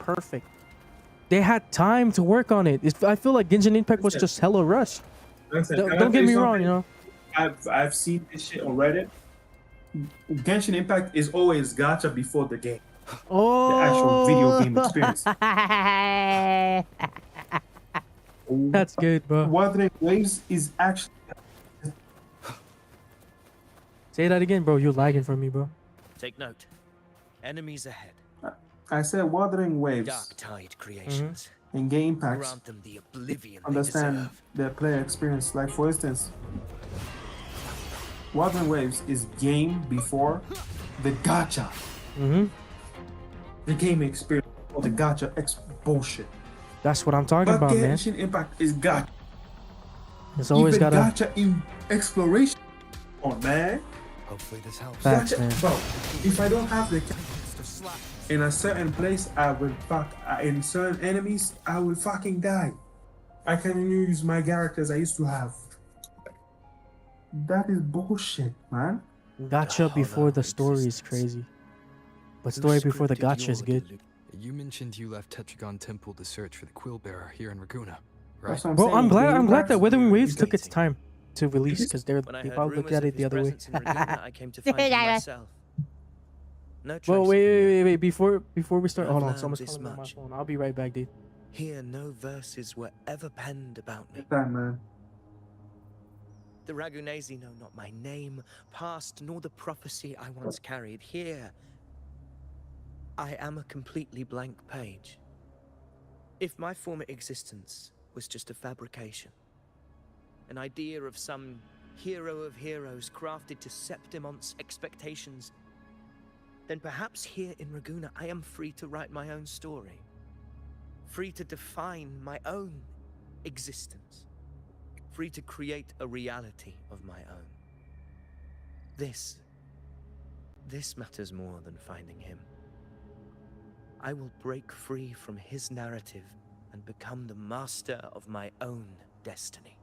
perfect. They had time to work on it. I feel like Genshin Impact was just hella rushed. Listen, Don't get me wrong, you know. I've seen this shit on Reddit. Genshin Impact is always gacha before the game. Oh, The actual video game experience. That's good, bro. Wuthering Waves is actually. Say that again, bro. You're lagging for me, bro. Take note. Enemies ahead. I said Wuthering Waves Dark Tide creations. in game packs. Grant them the oblivion they Understand deserve. the player experience. Like for instance, Wuthering Waves is game before the gacha. The game experience or the gacha bullshit. That's what I'm talking about, man. Genshin Impact is gacha. It's always Even got gacha in exploration. Oh man. Hopefully this helps. Facts, Gacha, man. bro. If I don't have the in a certain place, I will in certain enemies, I will fucking die. I can use my characters I used to have. That is bullshit, man. Gacha before the story is crazy, but story before the gacha is good. You mentioned you left Tetragon Temple to search for the Quill Bearer here in Raguna, right? That's what I'm Bro, saying. I'm glad Game that packs Wuthering Waves is took its gacha. time to release because they When I heard probably looked rumors at of it the his other way. presence in Raguna, I came to find him myself. No trace Well, of wait, him. before we start, I've hold on, learned someone's this calling me on my much. phone. I'll be right back, dude. Here, no verses were ever penned about me. That man. The Ragunesi know not my name, past, nor the prophecy I once carried. Here, I am a completely blank page. If my former existence was just a fabrication, an idea of some hero of heroes crafted to Septimon's expectations, then perhaps here in Raguna I am free to write my own story. Free to define my own existence. Free to create a reality of my own. This matters more than finding him. I will break free from his narrative and become the master of my own destiny.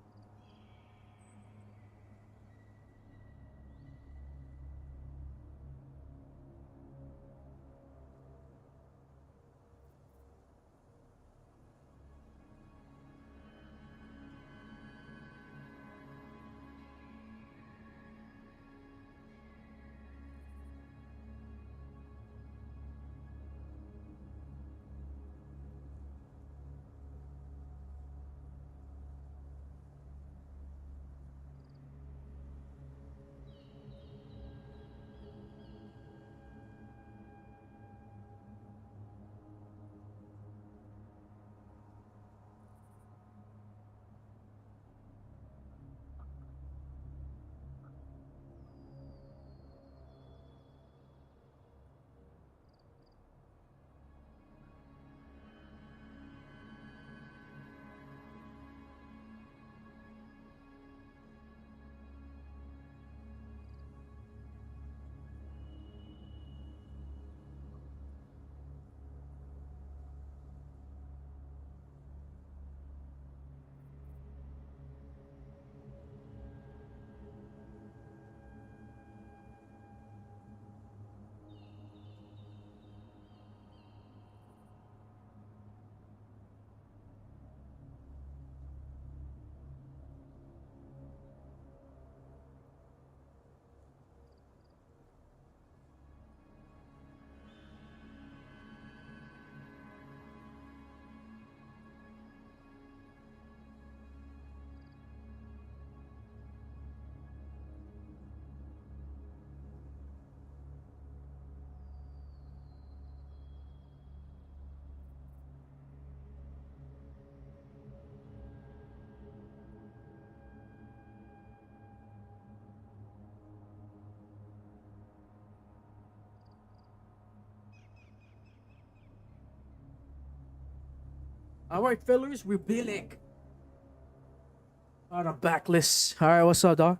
All right, fellas, we're back. On a backlist. All right, what's up, dog?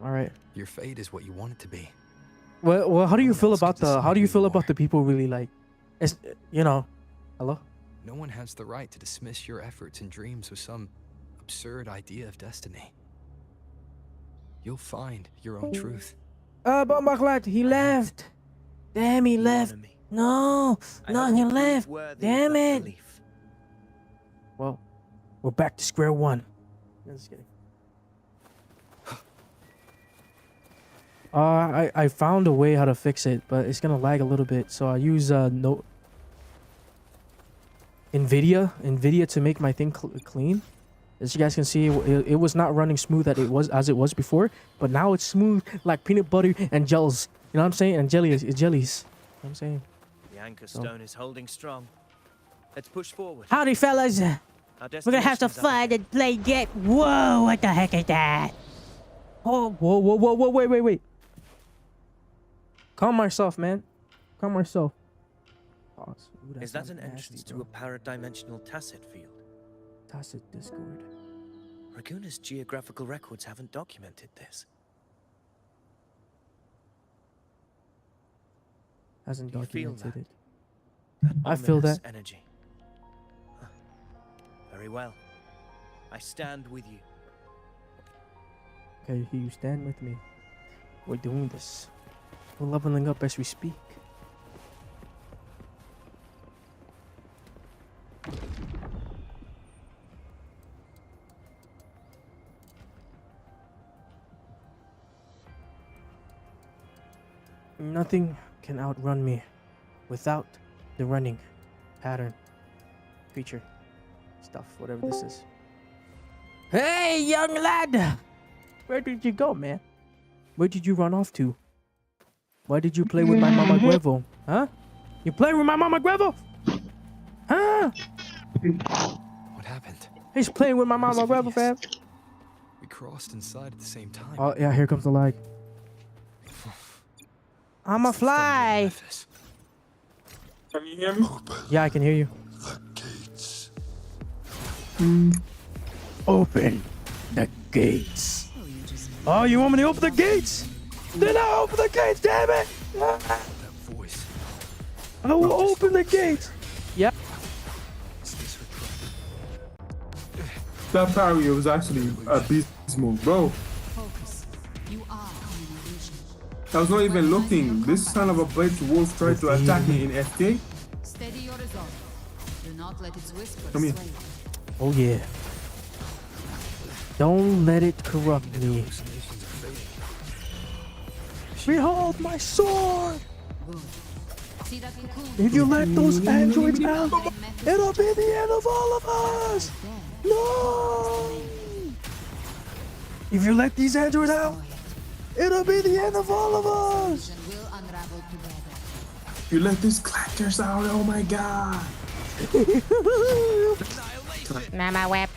All right. Your fate is what you want it to be. Well, how do you No one feel else about can the? How decide do you who feel you about are. the people really like? It's, you know, hello. No one has the right to dismiss your efforts and dreams with some absurd idea of destiny. You'll find your own truth. But Maklat, he left. Damn, he You left. honor me. No, I no, hope he you prove left. worthy Damn of that it. belief. Well, we're back to square one. No, just kidding. I found a way how to fix it, but it's gonna lag a little bit. So I use no Nvidia to make my thing clean. As you guys can see, it was not running smooth as it was before, but now it's smooth like peanut butter and gels. You know what I'm saying? And jellies. You know what I'm saying? The anchor stone is holding strong. Let's push forward. Howdy, fellas. Our We're gonna have to destination's up find ahead. and play get. Whoa! What the heck is that? Oh, whoa! Wait! Calm myself, man. Calm myself. Pause. Ooh, Is that sounds an entrance nasty, to bro. a paradimensional tacit field? Tacit Discord Raguna's geographical records haven't documented this. hasn't Do you feel documented that? it. I feel Ominous that. energy. Huh. Very well. I stand with you. Okay, you stand with me. We're doing this. We're leveling up as we speak. Nothing can outrun me without the running pattern, feature, stuff, whatever this is. Hey, young lad! Where did you go, man? Where did you run off to? Why did you play with my Mama Guevo? Huh? You playing with my Mama Guevo? Huh? What happened? He's playing with my Where's Mama Guevo, fam. Phineas? We crossed inside at the same time. Oh, yeah, here comes the lag. I'm a It's the thunder fly. Memphis. Can you hear me? Yeah, I can hear you. Gates. Open the gates. Oh, you want me to open the gates? Then I'll open the gates, damn it! That voice. I will open the gates. Yep. Is this her trap? That parry was actually abysmal, bro. Focus. You are an illusion. I was not even looking. This son of a bitch wolf tried to attack me in FK. Steady your resolve. Do not let its whisper Come here. sway you. Oh yeah. Don't let it corrupt me. Hallucinations are fading. Behold my sword! Good. See that cocoon? If you let those androids out, Let Memphis it'll be the end of all of us! dead. No! If you let these androids out, it'll be the end of all of us! Illusion will unravel together. You let these clackers out, oh my god. Mama web.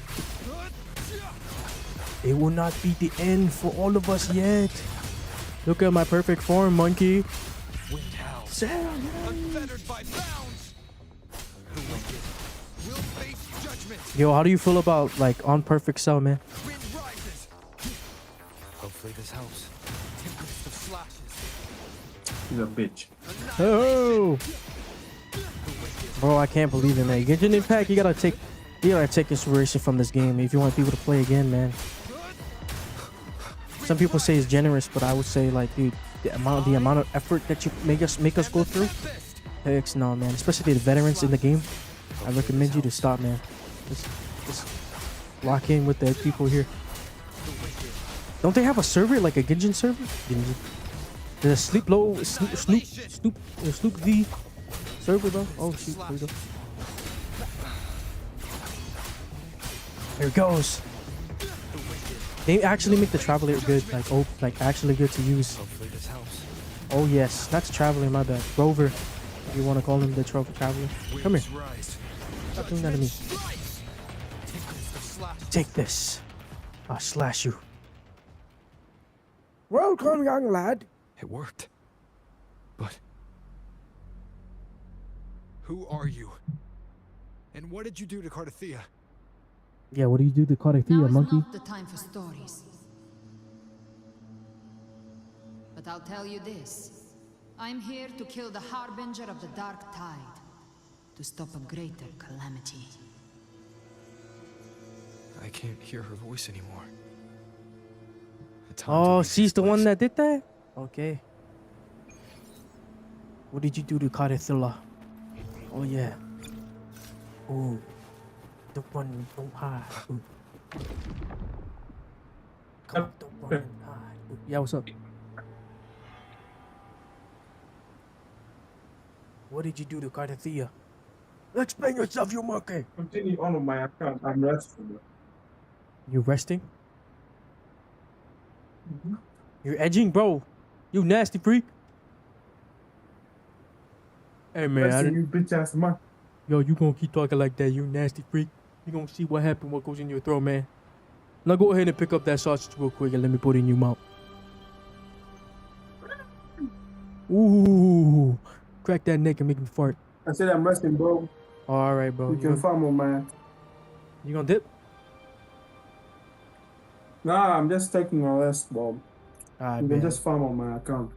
It will not be the end for all of us yet. Look at my perfect form, monkey. Wind howls. Sarah, Unfettered by bounds. The wicked will face judgment. yo, how do you feel about like on perfect cell, man? Wind rises. Hopefully this helps. Tempest of slashes. He's a bitch. Oh, bro, I can't believe it, man. Genshin Impact, you gotta take inspiration from this game if you want people to play again, man. Some people say it's generous, but I would say like, dude, the amount of effort that you make us go through. Heck no, man. Especially the veterans in the game. I recommend you to stop, man. Just lock in with the people here. Don't they have a server like a Genshin server? Genshin. There's a Snoop V server though. Oh shoot, here we go. Here it goes. They actually make the Traveler good, like actually good to use. Hopefully this helps. Oh yes, that's Traveler, my bad. Rover, if you want to call him the Traveler. Come here. Winds rise. Stop doing that to me. Strikes. Tempest of slashes. Take this. I'll slash you. Welcome, young lad. It worked. But who are you? And what did you do to Cardathea? Yeah, what do you do to Now Cardathea, is monkey? not the time for stories. But I'll tell you this. I'm here to kill the harbinger of the dark tide. To stop a greater calamity. I can't hear her voice anymore. At times Oh, it makes she's the one voice. that did that? Okay. What did you do to Carithilla? Oh yeah. Ooh. Don't run, don't hide. Ooh. Come on, don't run and hide. Ooh. Yeah, what's up? What did you do to Carithilla? Explain yourself, you monkey! Continue on with my account. I'm resting. You resting? You're edging, bro. You nasty freak. Hey man, I Resting, didn't. you bitch ass monkey. Yo, you gonna keep talking like that, you nasty freak. You gonna see what happened, what goes in your throat, man. Now go ahead and pick up that sausage real quick and let me put it in your mouth. Ooh, crack that neck and make me fart. I said I'm resting, bro. All right, bro. You can farm on man. You gonna dip? Nah, I'm just taking a rest, bro. All right, You man. can just farm on my account.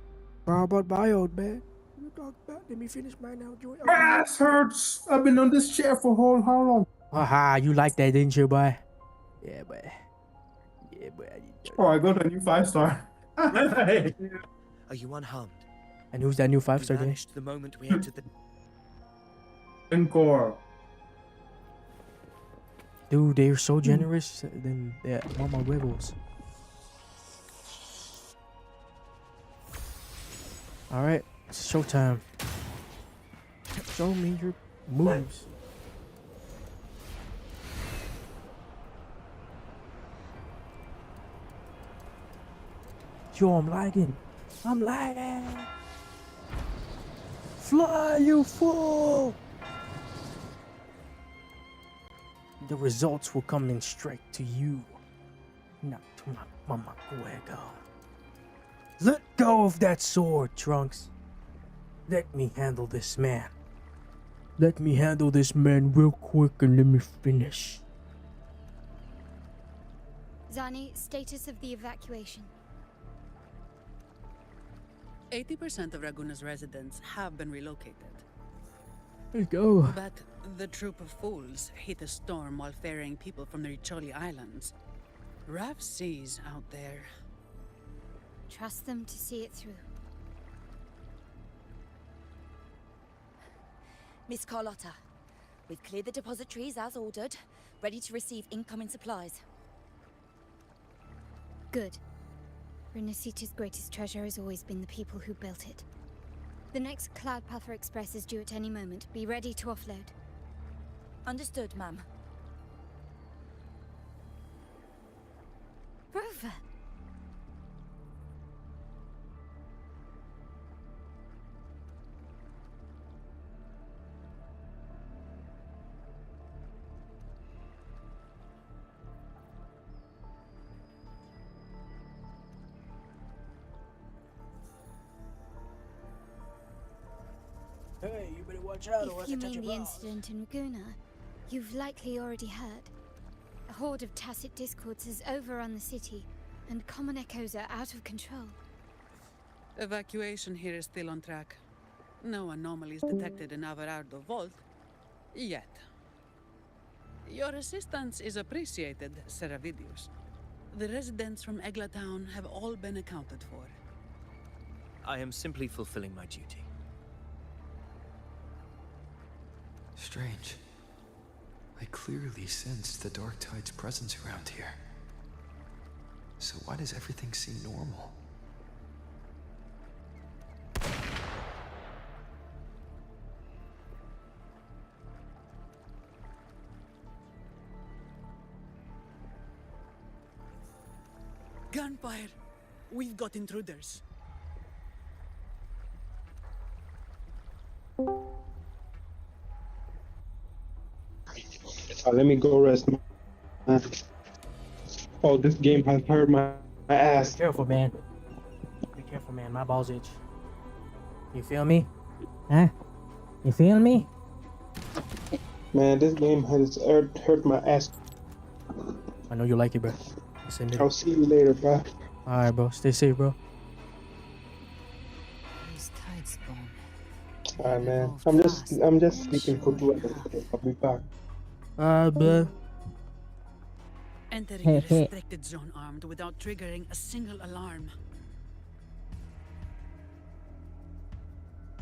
Bro, about bio, man. You talk about. Let me finish mine now, Joy. My ass hurts. I've been on this chair for how long? Haha, you like that, didn't you, boy? Yeah, boy. Yeah, boy. Oh, I got a new 5-star. Are you unharmed? And who's that new You 5-star game? vanished the moment we entered the... Encore. Dude, they're so generous. Then they're mama huevos. All right, it's showtime. Show me your moves. Yo, I'm lagging. I'm lagging. Fly, you fool! The results will come in straight to you, not to my mama Guego. Let go of that sword, Trunks. Let me handle this man. Let me handle this man real quick and let me finish. Zani, status of the evacuation. 80% of Raguna's residents have been relocated. There you go. But the troop of fools hit a storm while ferrying people from the Riccioli Islands. Rough seas out there. Trust them to see it through. Miss Carlotta, we've cleared the depositories as ordered, ready to receive incoming supplies. Good. Renacita's greatest treasure has always been the people who built it. The next Cloudpather Express is due at any moment. Be ready to offload. Understood, ma'am. Rover! Hey, you better watch out or If you mean the incident in Raguna, you've likely already heard. A horde of tacit discords has overrun the city, and common echoes are out of control. Evacuation here is still on track. No anomalies detected in Averardo Vault. Yet. Your assistance is appreciated, Seravidius. The residents from Egla Town have all been accounted for. I am simply fulfilling my duty. Strange. I clearly sensed the Dark Tide's presence around here. So why does everything seem normal? Gunfire! We've got intruders. Let me go rest. Man. Oh, this game has hurt my ass. Be careful, man. Be careful, man. My balls itch. You feel me? Huh? You feel me? Man, this game has hurt my ass. I know you like it, bro. Let's end it. I'll see you later, bro. Alright, bro. Stay safe, bro. Those tides spawn. Alright, man. I'm just sleeping for 2 hours. I'll be back. Alright, bro. Entering a restricted zone armed without triggering a single alarm.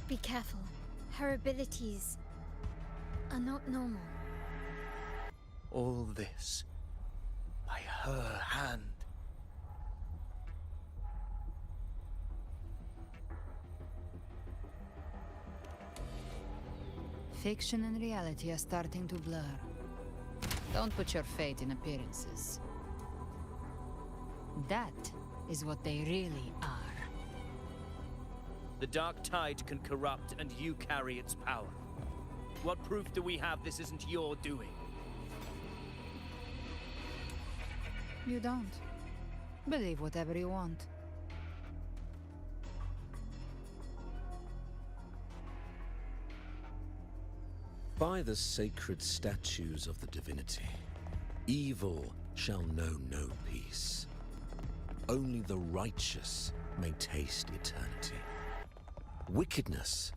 Be careful. Her abilities are not normal. All this by her hand. Fiction and reality are starting to blur. Don't put your faith in appearances. That is what they really are. The Dark Tide can corrupt, and you carry its power. What proof do we have this isn't your doing? You don't. Believe whatever you want. By the sacred statues of the divinity, evil shall know no peace. Only the righteous may taste eternity. Wickedness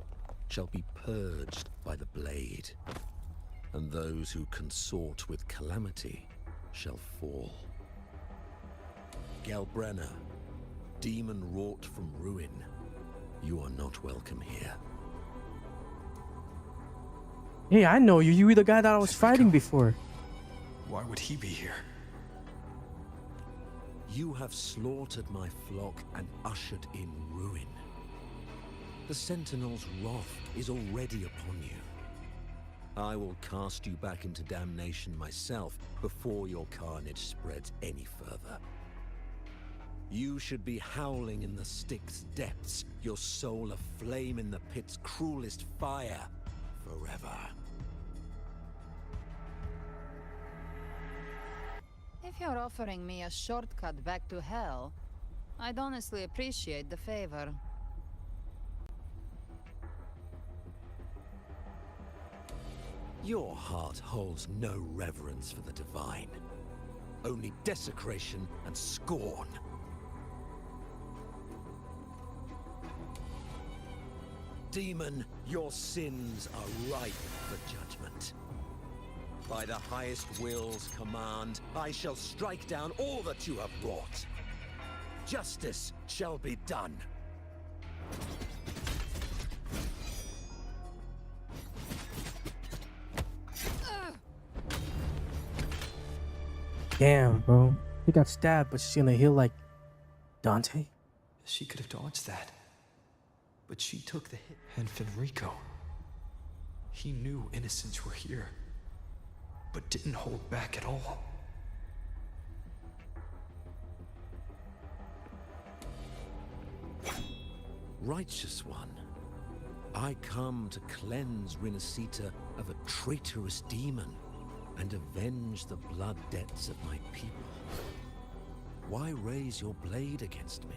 shall be purged by the blade, and those who consort with calamity shall fall. Galbrenna, demon wrought from ruin, you are not welcome here. Hey, I know you. You were the guy that I was fighting before. Why would he be here? You have slaughtered my flock and ushered in ruin. The Sentinel's wrath is already upon you. I will cast you back into damnation myself before your carnage spreads any further. You should be howling in the Styx depths, your soul aflame in the pit's cruelest fire, forever. If you're offering me a shortcut back to hell, I'd honestly appreciate the favor. Your heart holds no reverence for the divine, only desecration and scorn. Demon, your sins are ripe for judgment. By the highest will's command, I shall strike down all that you have wrought. Justice shall be done. Damn, bro. He got stabbed, but she's gonna heal like Dante. She could have dodged that. But she took the hit. And Fenrico. He knew innocents were here, but didn't hold back at all. Righteous one, I come to cleanse Rinascita of a traitorous demon and avenge the blood debts of my people. Why raise your blade against me?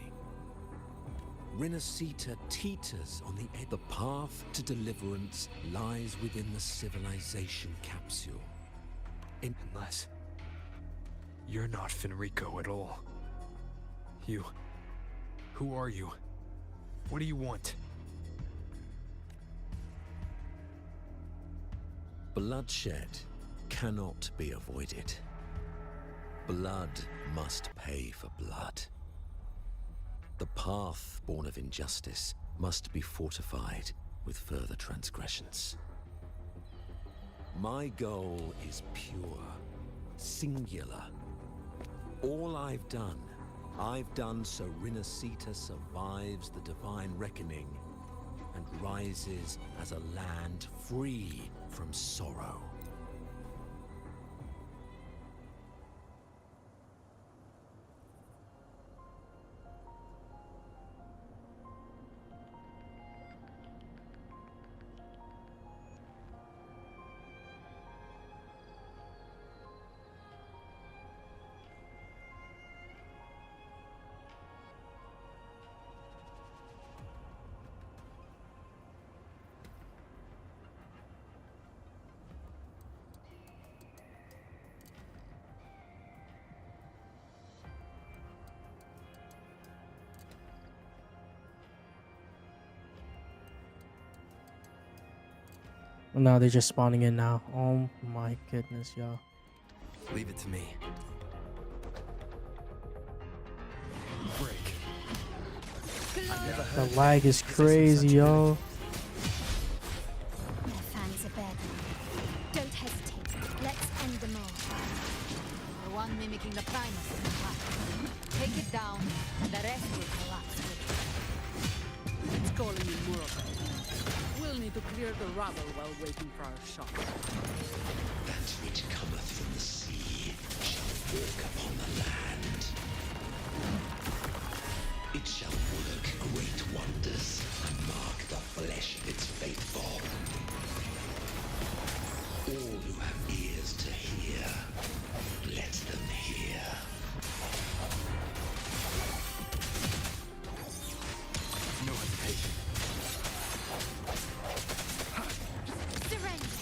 Rinascita teeters on the edge. The path to deliverance lies within the civilization capsule. Unless you're not Fenrico at all. Who are you? What do you want? Bloodshed cannot be avoided. Blood must pay for blood. The path born of injustice must be fortified with further transgressions. My goal is pure, singular. All I've done so Rinascita survives the divine reckoning and rises as a land free from sorrow. No, they're just spawning in now. Oh my goodness, y'all. Leave it to me. Break. The lag is crazy, yo. spare them. Don't hesitate. Let's end them all. The one mimicking the Primus is the top. Take it down, and the rest will collapse with it. It's calling in more of it. We'll need to clear the rubble while waiting for our shot. That which cometh from the sea shall walk upon the land. It shall work great wonders and mark the flesh of its faithful. All who have ears to hear, let them hear. No hesitation. Surrender!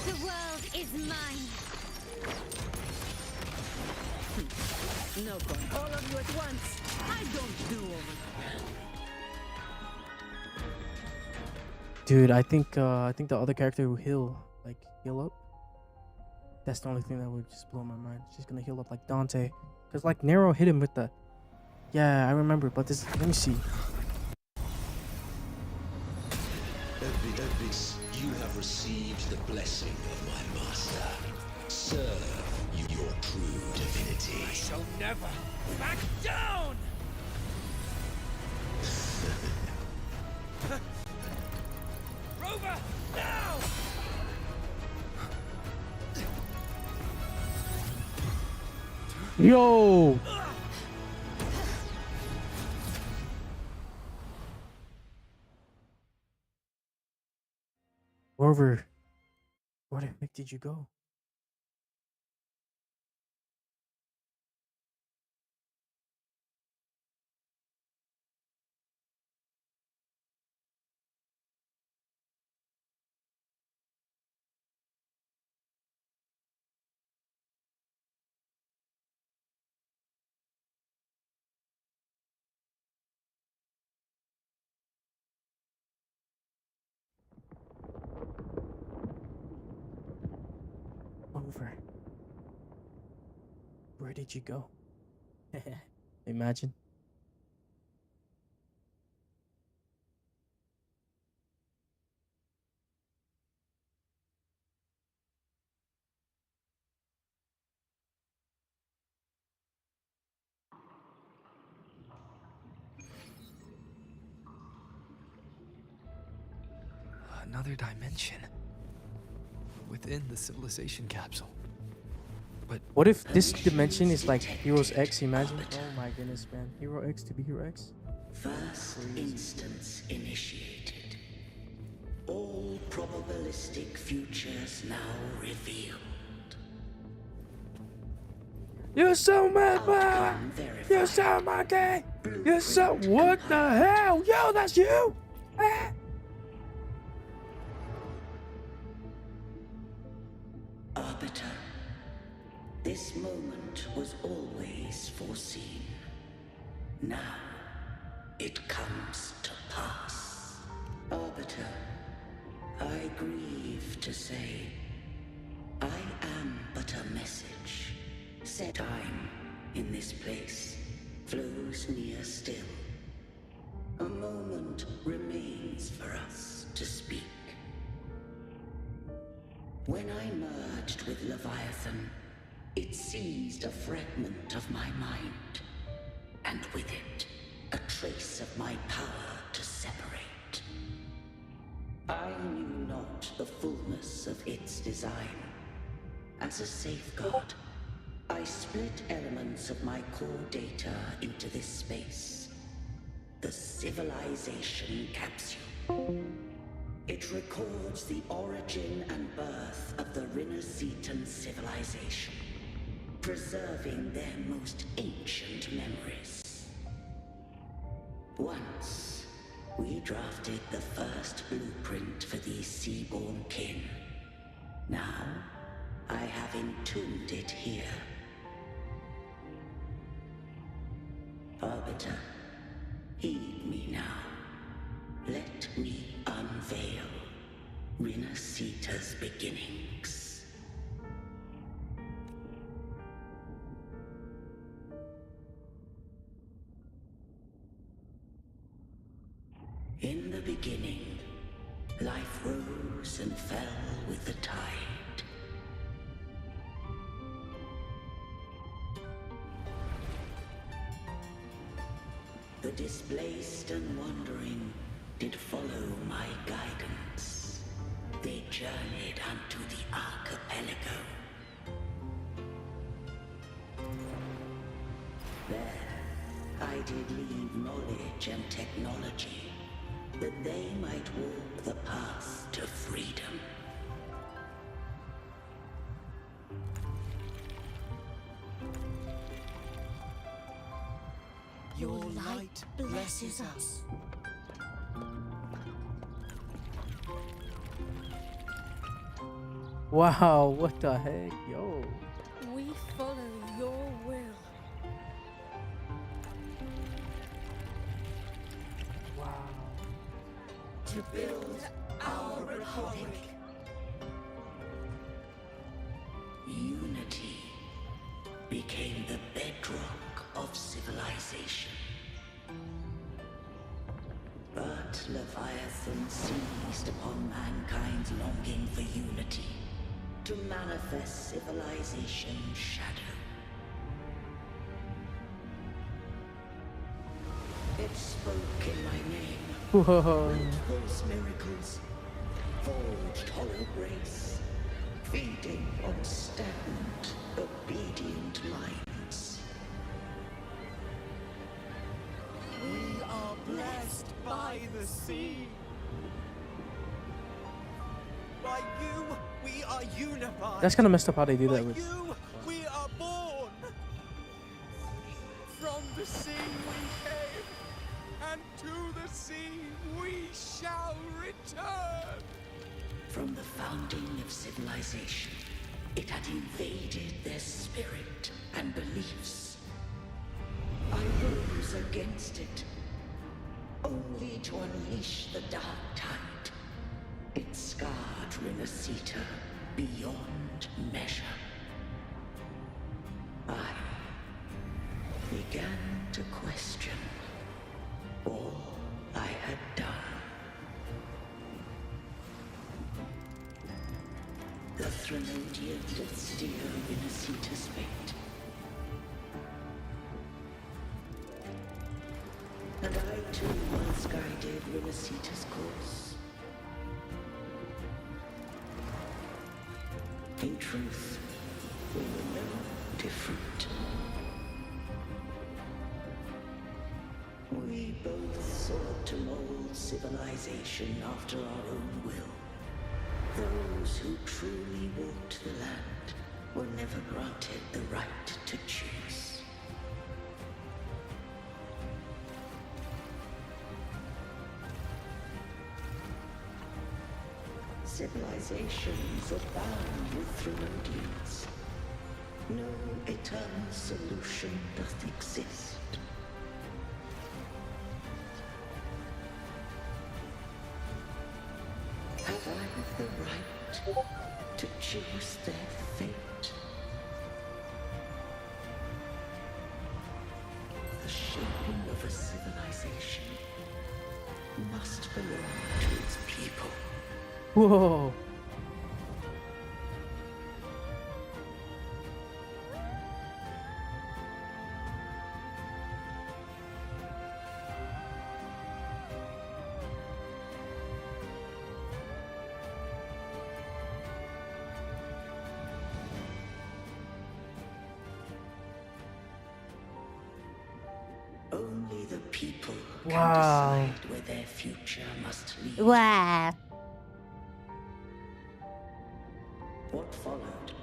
The world is mine! No point. All of you at once. I don't do over. Dude, I think the other character will heal up. That's the only thing that would just blow my mind. She's gonna heal up like Dante, cause like Nero hit him with the. Yeah, I remember. But this, let me see. Evis, you have received the blessing of my master. Serve your true divinity. I shall never back down! Rover, now! Yo! Rover, where the heck did you go? Rover, where did you go? Imagine. Another dimension. Within the civilization capsule. But What if this dimension is like Heroes X? Imagine. Oh my goodness, man. Hero X to be Hero X. First instance initiated. All probabilistic futures now revealed. You're so mad, man. Outcome verified. You're so monkey. You're so. What the hell? Yo, that's you. Ah. Arbiter, this moment was always foreseen. Now, it comes to pass. Arbiter, I grieve to say, I am but a message. Set time in this place flows near still. A moment remains for us to speak. When I merged with Leviathan, it seized a fragment of my mind, and with it, a trace of my power to separate. I knew not the fullness of its design. As a safeguard, I split elements of my core data into this space. The civilization capsule. It records the origin and birth of the Rinascitan civilization, preserving their most ancient memories. Once, we drafted the first blueprint for these seaborn kin. Now, I have entombed it here. Arbiter, heed me now. Let me unveil Rinascita's beginnings. In the beginning, life rose and fell with the tide. The displaced and wandering did follow my guidance. They journeyed unto the archipelago. There, I did leave knowledge and technology, that they might walk the path to freedom. Your light blesses us. Wow, what the heck, yo. We follow your will. Wow. To build our republic. Unity became the bedrock of civilization. But Leviathan seized upon mankind's longing for unity to manifest civilization's shadow. It spoke in my name. Whoa. Wrought those miracles, forged hollow grace, feeding on stagnant, obedient minds. We are blessed by the sea. By you, we are unified. That's kind of messed up how they do By that with. you, we are born. From the sea we came, and to the sea we shall return. From the founding of civilization, it had invaded their spirit and beliefs. I rose against it, only to unleash the dark tide. It scarred Rimacita beyond measure. I began to question all I had done. The Threnodian did steer Rimacita's fate. And I too once guided Rimacita's course. In truth, we were no different. We both sought to mold civilization after our own will. Those who truly walked the land were never granted the right to choose. Civilizations abound with Threnodians. No eternal solution doth exist. Have I the right to choose their fate? The shaping of a civilization must belong to its people. Whoa. Only the people Wow. can decide where their future must lead. Wow. What followed,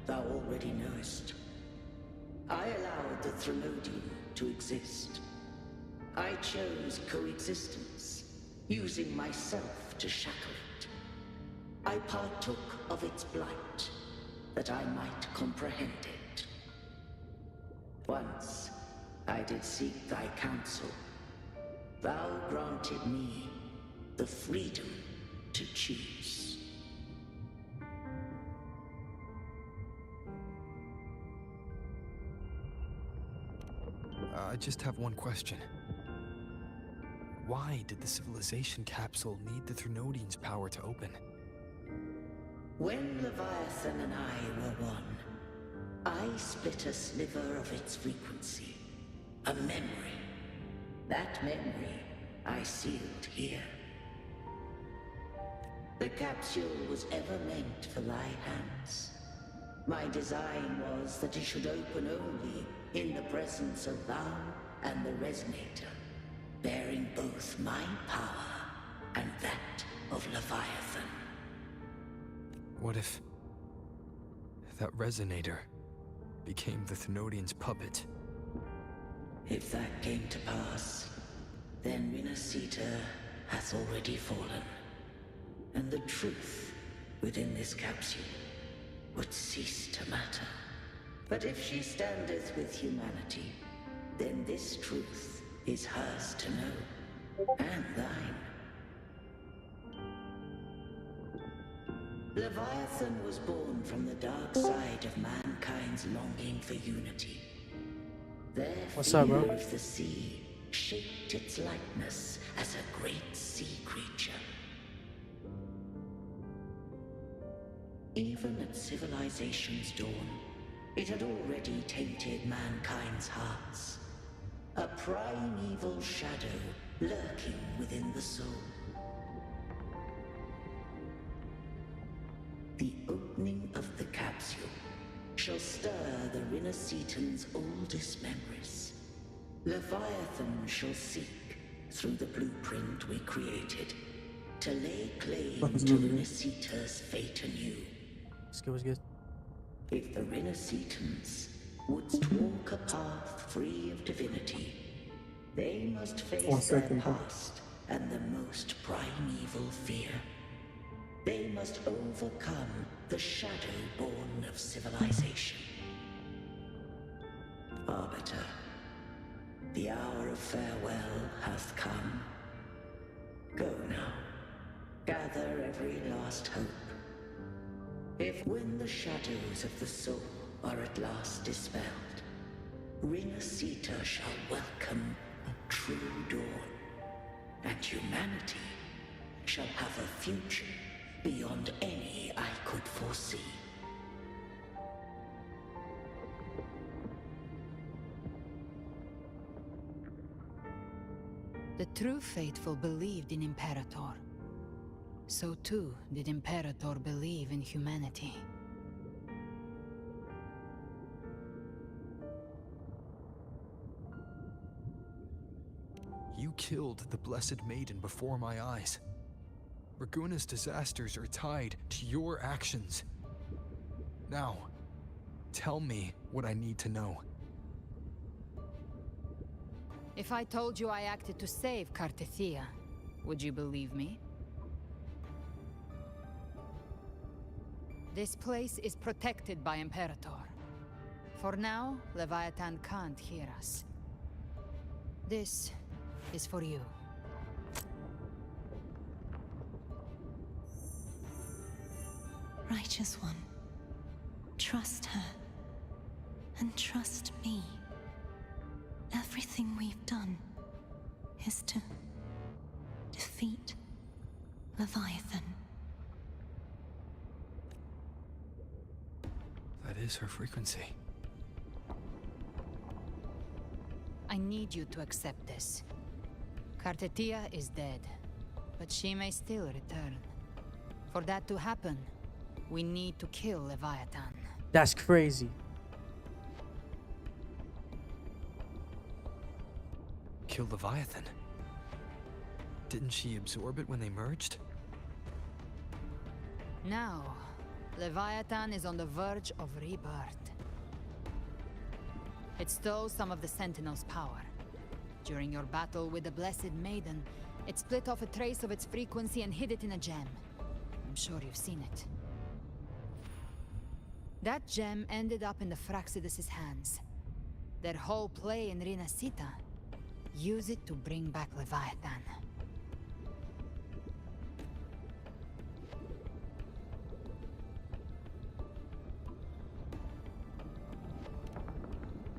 thou already knowest. I allowed the Threnodian to exist. I chose coexistence, using myself to shackle it. I partook of its blight, that I might comprehend it. Once, I did seek thy counsel. Thou granted me the freedom to choose. I just have one question. Why did the civilization capsule need the Threnodian's power to open? When Leviathan and I were one, I split a sliver of its frequency. A memory. That memory I sealed here. The capsule was ever meant for thy hands. My design was that it should open only in the presence of thou and the Resonator, bearing both my power and that of Leviathan. What if that Resonator became the Thenodian's puppet? If that came to pass, then Rinasita hath already fallen, and the truth within this capsule would cease to matter. But if she standeth with humanity, then this truth is hers to know, and thine. Leviathan was born from the dark side of mankind's longing for unity. Their What's up, fear bro? of the sea shaped its likeness as a great sea creature. Even at civilization's dawn, it had already tainted mankind's hearts. A primeval shadow lurking within the soul. The opening of the capsule shall stir the Rinascitan's oldest memories. Leviathan shall seek, through the blueprint we created, to lay claim to Rinascita's fate anew. What's good, what's good? If the Rinascitans wouldst walk a path free of divinity, they must face their past and the most primeval fear. They must overcome the shadow born of civilization. Arbiter, the hour of farewell hath come. Go now, gather every last hope. If when the shadows of the soul are at last dispelled, Rinascita shall welcome a true dawn, and humanity shall have a future beyond any I could foresee. The true faithful believed in Imperator. So too did Imperator believe in humanity. You killed the Blessed Maiden before my eyes. Raguna's disasters are tied to your actions. Now, tell me what I need to know. If I told you I acted to save Cartethia, would you believe me? This place is protected by Imperator. For now, Leviathan can't hear us. This is for you. Righteous One, trust her, and trust me. Everything we've done is to defeat Leviathan. That is her frequency. I need you to accept this. Cartethia is dead, but she may still return. For that to happen, we need to kill Leviathan. That's crazy. Kill Leviathan? Didn't she absorb it when they merged? Now, Leviathan is on the verge of rebirth. It stole some of the Sentinel's power. During your battle with the Blessed Maiden, it split off a trace of its frequency and hid it in a gem. I'm sure you've seen it. That gem ended up in the Fraxidus' hands. Their whole play in Rinascita, use it to bring back Leviathan.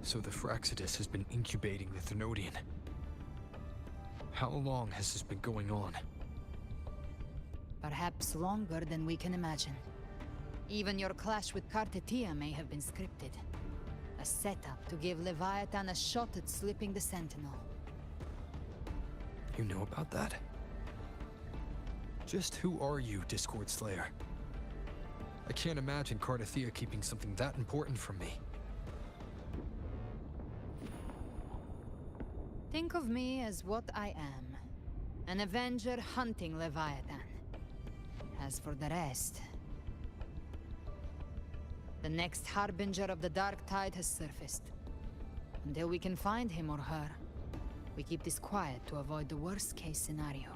So the Fraxidus has been incubating the Thenodian. How long has this been going on? Perhaps longer than we can imagine. Even your clash with Kartetia may have been scripted. A setup to give Leviathan a shot at slipping the Sentinel. You know about that? Just who are you, Discord Slayer? I can't imagine Kartetia keeping something that important from me. Think of me as what I am. An Avenger hunting Leviathan. As for the rest... The next Harbinger of the Dark Tide has surfaced. Until we can find him or her, we keep this quiet to avoid the worst-case scenario.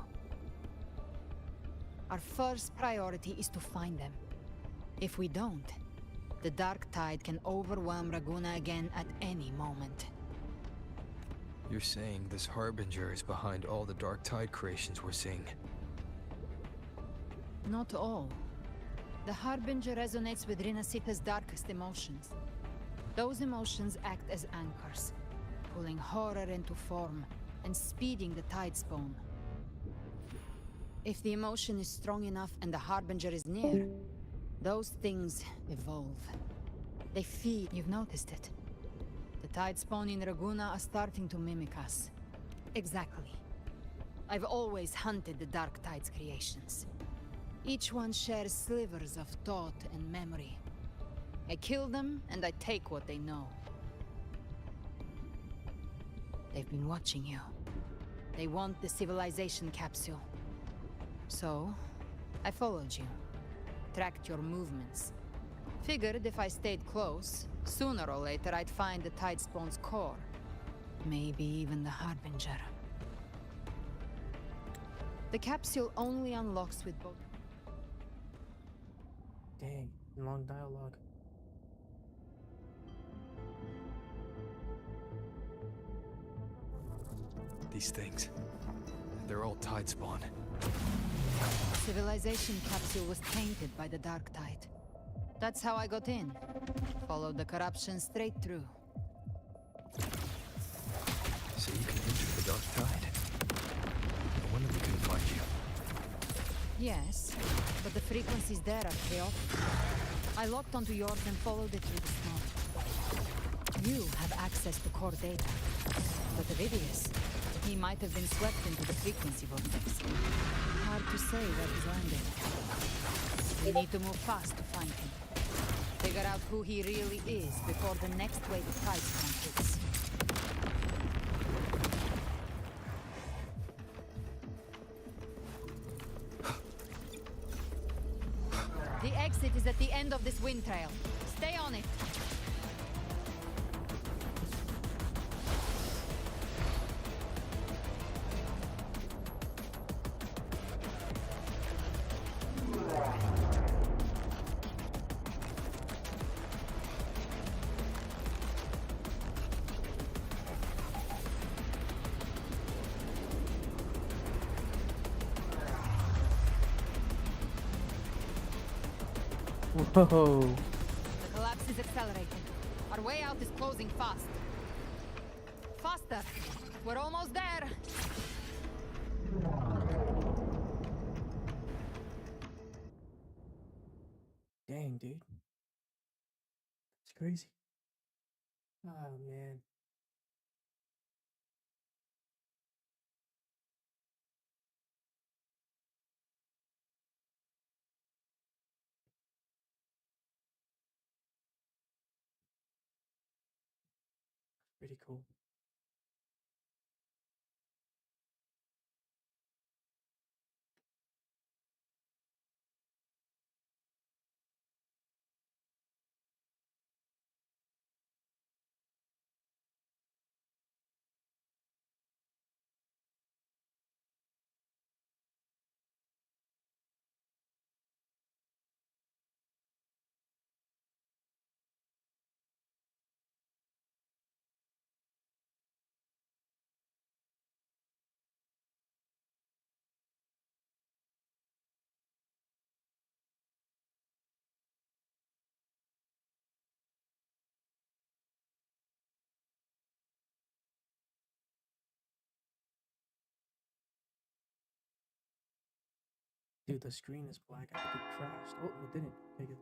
Our first priority is to find them. If we don't, the Dark Tide can overwhelm Raguna again at any moment. You're saying this Harbinger is behind all the Dark Tide creations we're seeing? Not all. The Harbinger resonates with Rinasita's darkest emotions. Those emotions act as anchors, pulling horror into form and speeding the Tidespawn. If the emotion is strong enough and the Harbinger is near, those things evolve. They feed. You've noticed it. The Tidespawn in Raguna are starting to mimic us. Exactly. I've always hunted the Dark Tide's creations. Each one shares slivers of thought and memory. I kill them, and I take what they know. They've been watching you. They want the civilization capsule. So, I followed you. Tracked your movements. Figured if I stayed close, sooner or later I'd find the Tidespawn's core. Maybe even the Harbinger. The capsule only unlocks with both... Dang, long dialogue. These things, they're all Tidespawn. Civilization capsule was tainted by the Dark Tide. That's how I got in. Followed the corruption straight through. So you can enter the Dark Tide. No wonder we couldn't find you. Yes, but the frequencies there are chaotic. I locked onto yours and followed it through the storm. You have access to core data, but Avidius, he might have been swept into the frequency vortex. Hard to say where he's landed. We need to move fast to find him. Figure out who he really is before the next wave of Tidespawn hits. The exit is at the end of this wind trail. Stay on it. Whoa. The collapse is accelerating. Our way out is closing fast. Faster! We're almost there! Dang, dude. It's crazy. Oh, man. Pretty cool. Dude, the screen is black. I think it crashed. Oh, it didn't. Okay, good.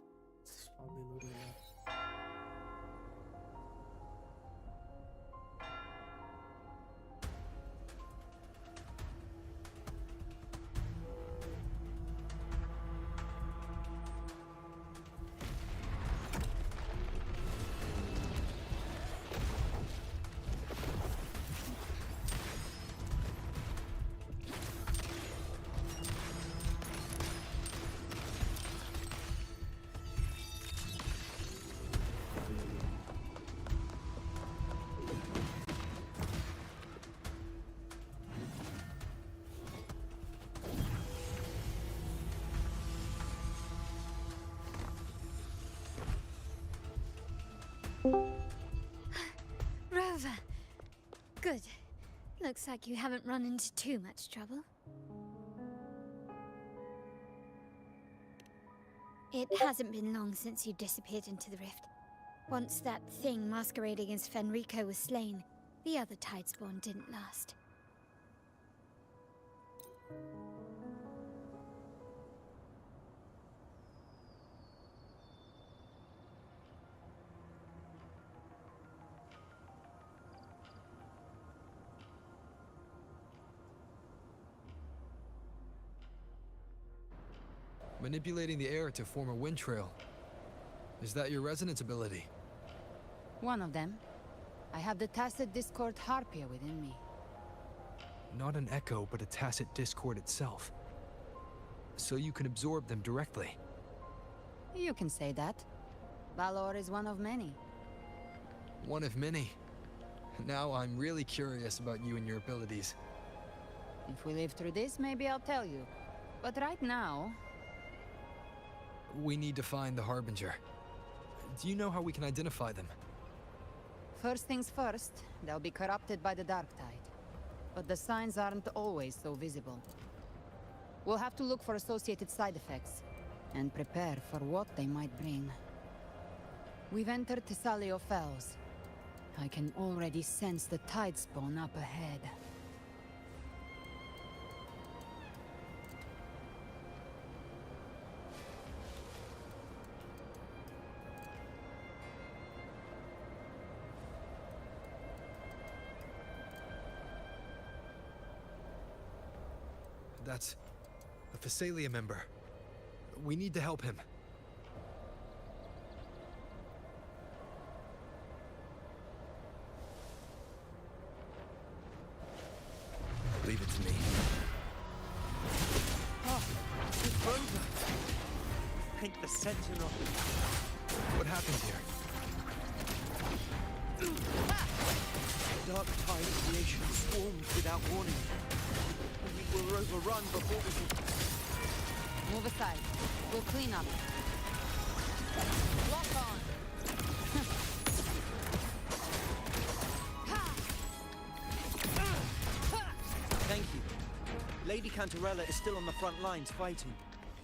Rover! Good. Looks like you haven't run into too much trouble. It hasn't been long since you disappeared into the rift. Once that thing masquerading as Fenrico was slain, the other Tidespawn didn't last. Manipulating the air to form a wind trail. Is that your resonance ability? One of them. I have the Tacit Discord Harpia within me. Not an echo, but a tacit discord itself. So you can absorb them directly. You can say that. Valor is one of many. One of many. Now I'm really curious about you and your abilities. If we live through this, maybe I'll tell you. But right now... We need to find the Harbinger. Do you know how we can identify them? First things first, they'll be corrupted by the Dark Tide. But the signs aren't always so visible. We'll have to look for associated side effects, and prepare for what they might bring. We've entered Thessalio Fells. I can already sense the Tidespawn up ahead. That's a Thessalia member. We need to help him. Leave it to me. Oh, it's Rover! Thank the Sentinel. What happened here? Dark Tide creation swarmed without warning. We were overrun before we could... Move aside. We'll clean up. Lock on! Thank you. Lady Cantarella is still on the front lines fighting.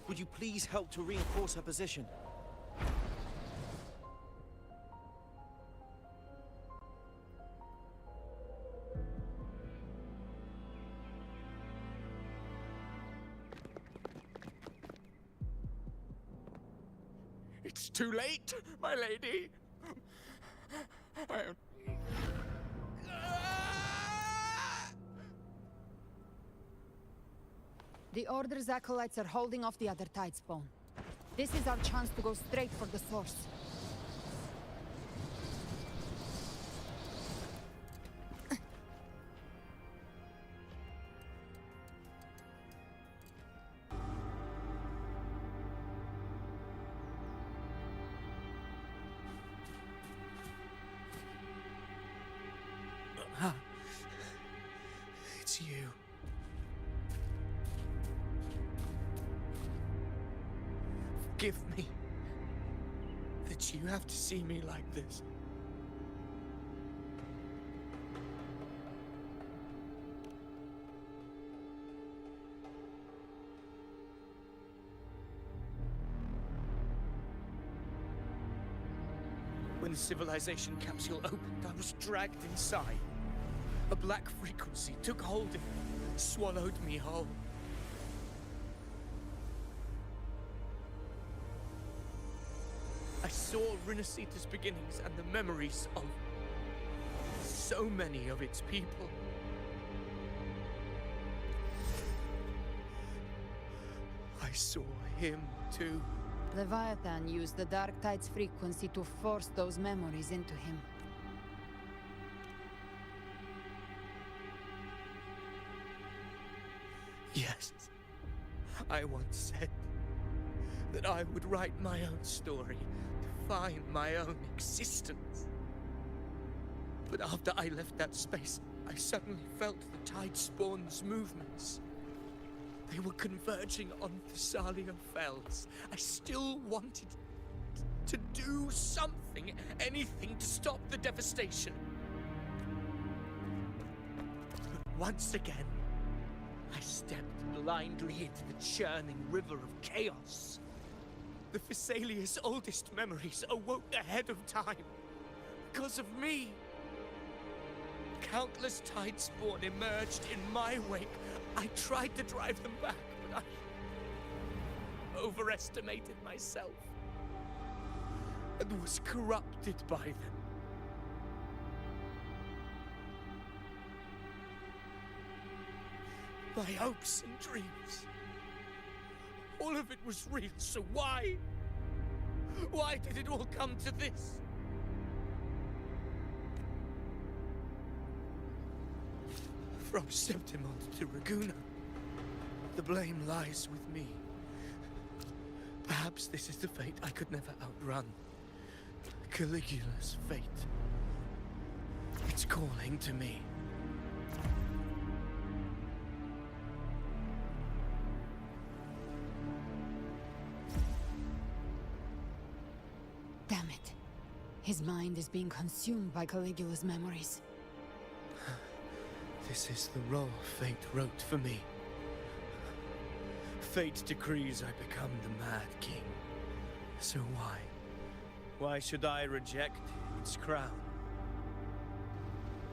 Would you please help to reinforce her position? It's too late, my lady. The Order's acolytes are holding off the other Tidespawn. This is our chance to go straight for the source. It's you. Forgive me that you have to see me like this. When the civilization capsule opened, I was dragged inside. A black frequency took hold of me, swallowed me whole. I saw Runacita's beginnings and the memories of so many of its people. I saw him too. Leviathan used the Dark Tide's frequency to force those memories into him. Yes, I once said that I would write my own story, define my own existence. But after I left that space, I suddenly felt the Tidespawn's movements. They were converging on Thessalia Fells. I still wanted to do something, anything to stop the devastation. But once again, I stepped blindly into the churning river of chaos. The Physaelia's oldest memories awoke ahead of time. Because of me. Countless Tidespawn emerged in my wake. I tried to drive them back, but I overestimated myself. And was corrupted by them. My hopes and dreams. All of it was real, so why? Why did it all come to this? From Septimont to Raguna, the blame lies with me. Perhaps this is the fate I could never outrun. Caligula's fate. It's calling to me. Damn it. His mind is being consumed by Caligula's memories. This is the role fate wrote for me. Fate decrees I become the Mad King. So why? Why should I reject its crown?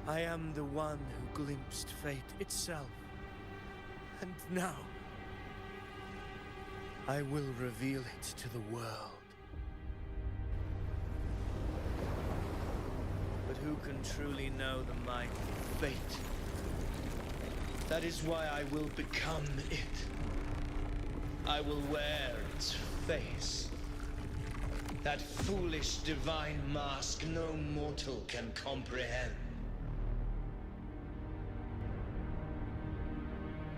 I am the one who glimpsed fate itself. And now, I will reveal it to the world. But who can truly know the might of fate? That is why I will become it. I will wear its face. That foolish divine mask no mortal can comprehend.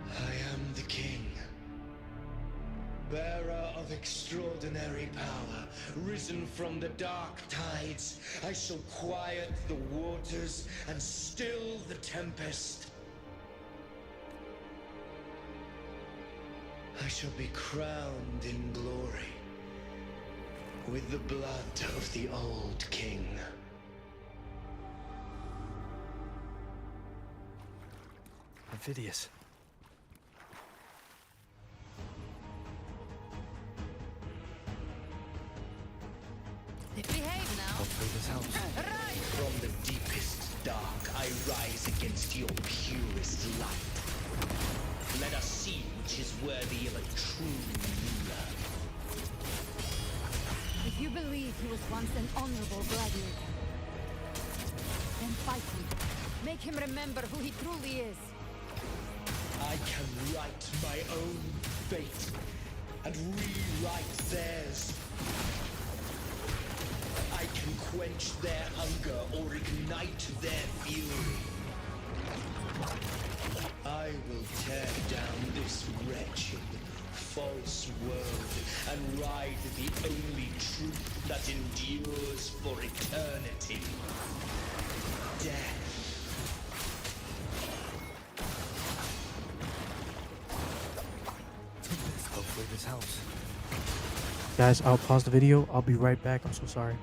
I am the king. Bearer of extraordinary power, risen from the dark tides, I shall quiet the waters and still the tempest. I shall be crowned in glory with the blood of the old king. Amphidius. Behave now. Hopefully this helps. From the deepest dark, I rise against your purest light. Let us see which is worthy of a true ruler. If you believe he was once an honorable gladiator, then fight him. Make him remember who he truly is. I can write my own fate and rewrite theirs. I can quench their hunger or ignite their fury. I will tear down this wretched, false world and ride the only truth that endures for eternity. Death. Hopefully this helps. Guys, I'll pause the video. I'll be right back. I'm so sorry.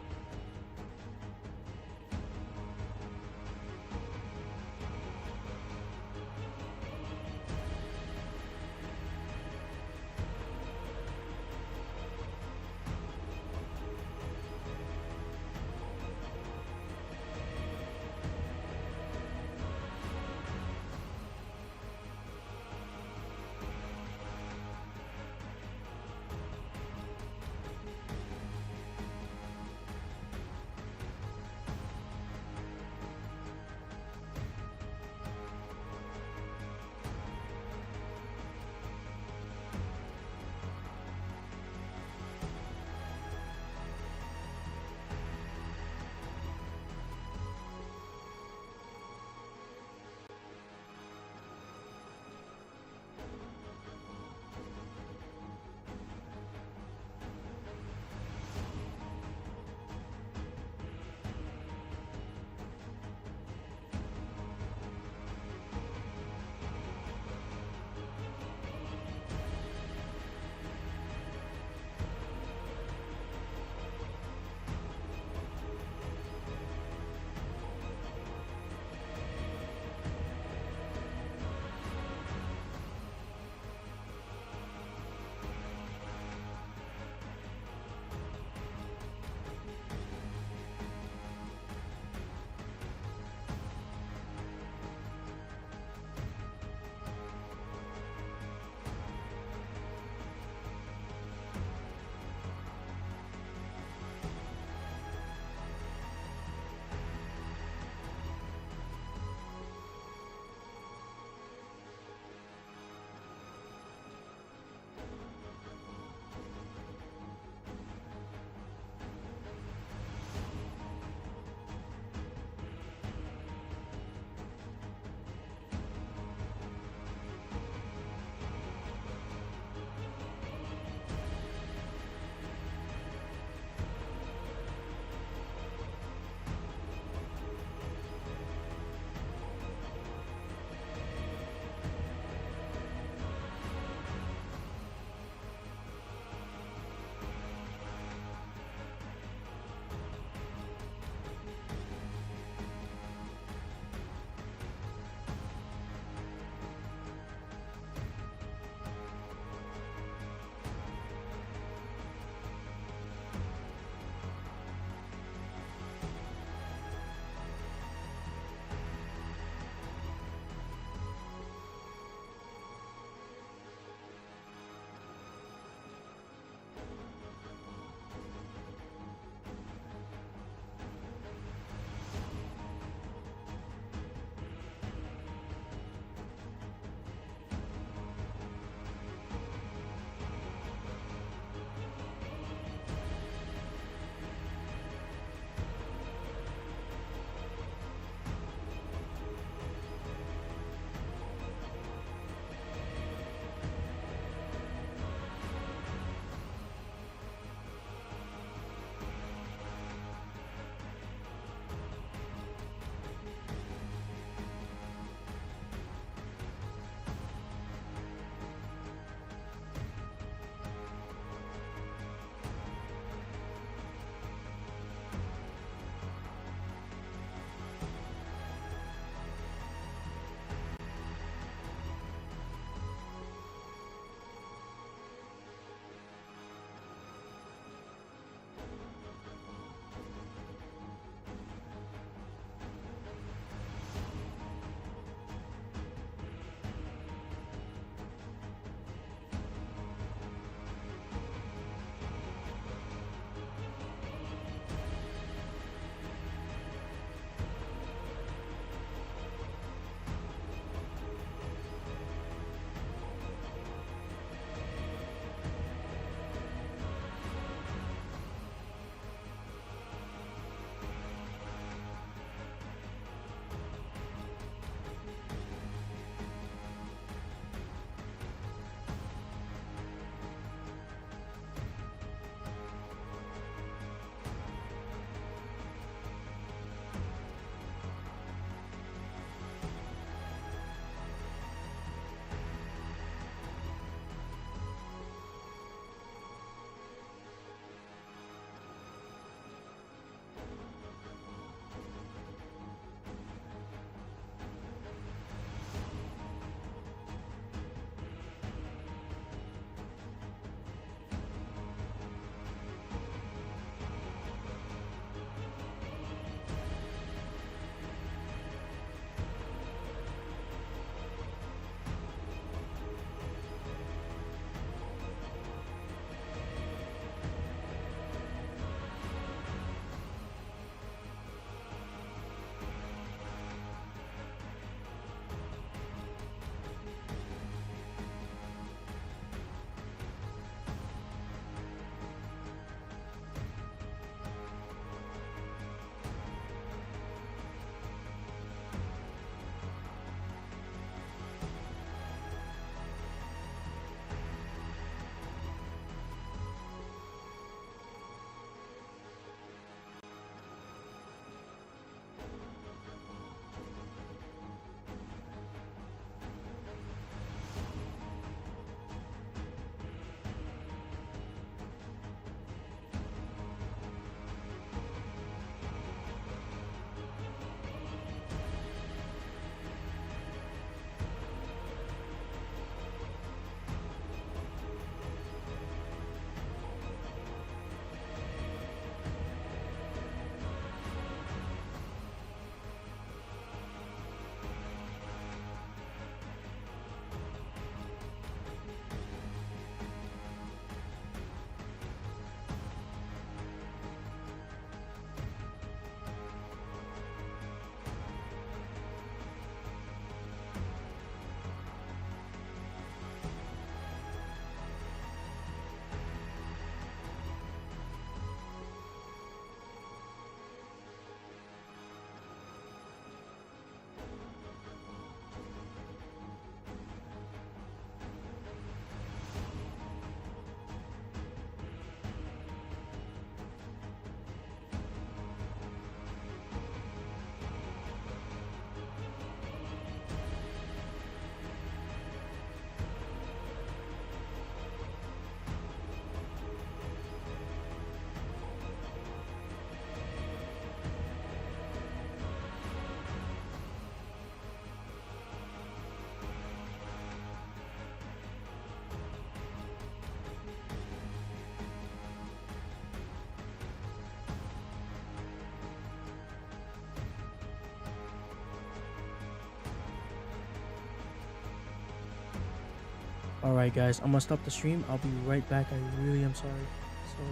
Alright guys, I'm gonna stop the stream. I'll be right back. I really am sorry. So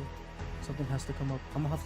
something has to come up. I'm gonna have to